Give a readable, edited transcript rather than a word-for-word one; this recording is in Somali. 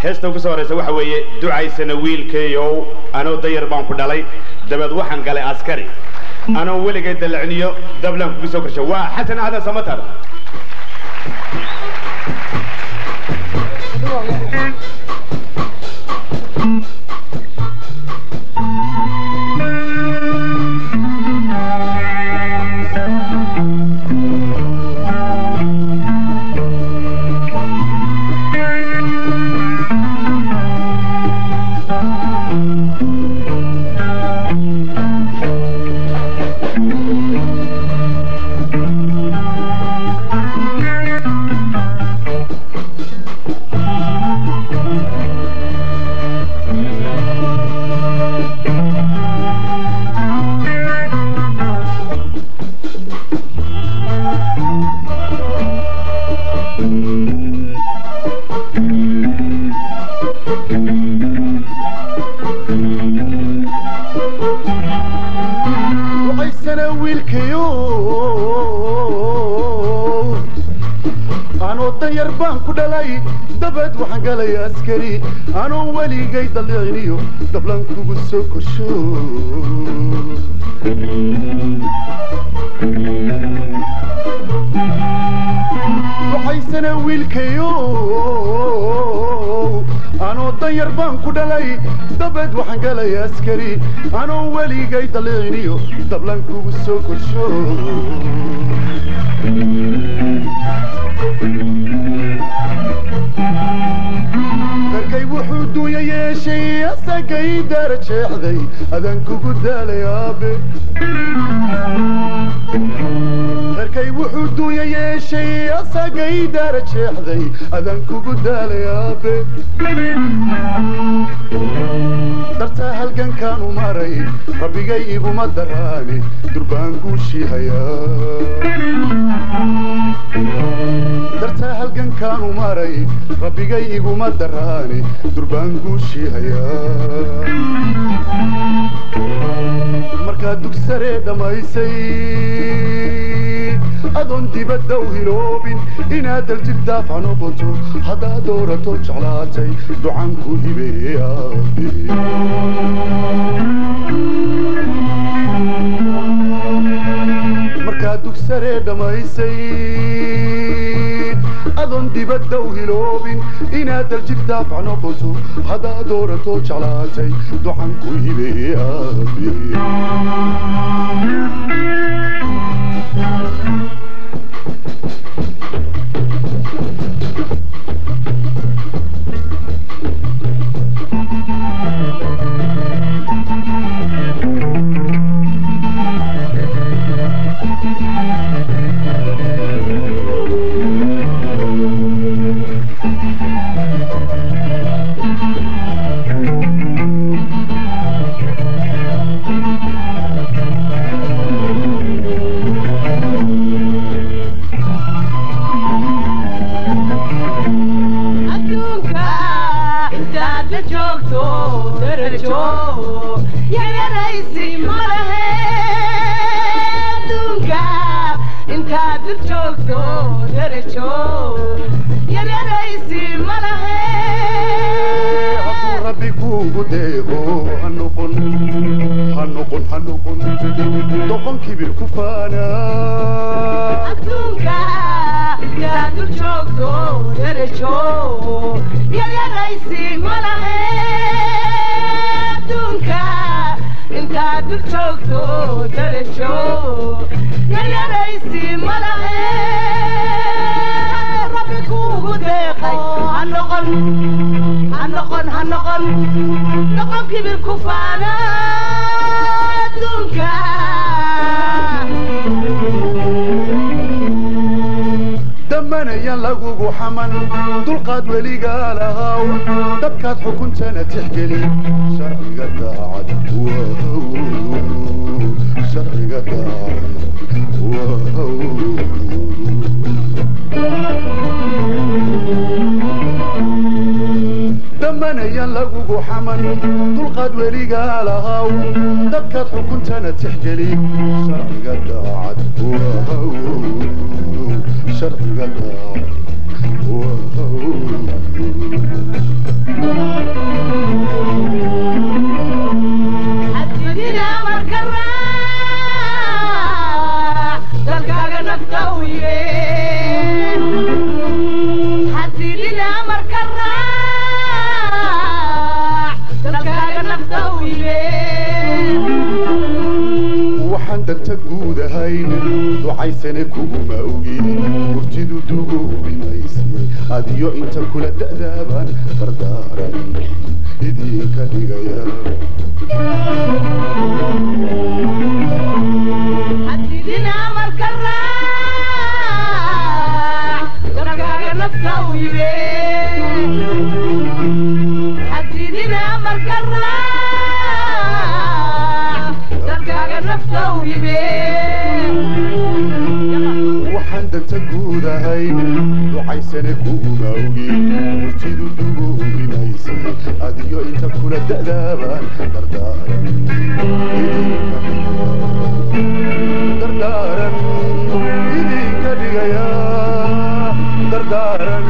heesta ugu soo horeysa waxa weeye ducaysana wiilkeeyow anoo dayar baan ku dhalay dabeed waxaan galay askari anoo weligay dalacniyo dablan kugu soo korshay waa xasan aadan samatar askari anoo weligay dalacniyo dablan kugu soo korsho waxaysana wiilkayo anoo danyar baan ku dhalay dabeed waxaan galay askari anoo weligay dalacniyo dablan kugu soo korsho wuxuu duunya yeeshay asagay darajeexday adaan kugu daalay aabe reerkay wuxuu duunya yeeshay asagay darajeexday adaan kugu daalay aabe dartaa halgankaanu maray rabbigay iguma daraani durbaan guushii hayaa dartaa halgankaanu maray rabbigay iguma daraani durbaan guushii hayaa markaad dugsaree dhammaysay adoon dibadda u hiloobin inaad daljir daafac noqoto haddaad doorato jeclaatay ducaan ku hibeeye aabe markaad dugsaree dhammaysay adoon dibadda u hiloobin inaad daljir daafac noqoto haddaad doorato jeclaatay ducaan ku hibeeye aabe doqon kibir ku faana adduunka intaad dul joogto darajo yaryaraysi ma lahe adduunka intaad dul joogto darajo yaryaraysi ma lahe rabbi kuugu deeqay ha noqon kibir ku faana دمنيا لغوغو حمن دلقاد وليغا لهاو دبكاد حكنتنا تحقلي شرعي قداعد شرعي قداعد دمنيا لغوغو حمن دلقاد وليغا لهاو دبكاد حكنتنا تحقلي شرعي قداعد شرعي قداعد waxaan danta guud ahayn ducaysane kuguma ogin murtidu dugubimayse adiyo inta kula da'daabaan dardaaran idinka dhigaya حددنا مركرة درجة نفسه ويبين حددنا مركرة درجة نفسه ويبين waxaan danta guud ahayn ducaysane kuguma ogin murtidu dugubimayse adiyo inta kula da'daabaan dardaaran idinka dardaaran idinka dhigaya dardaaran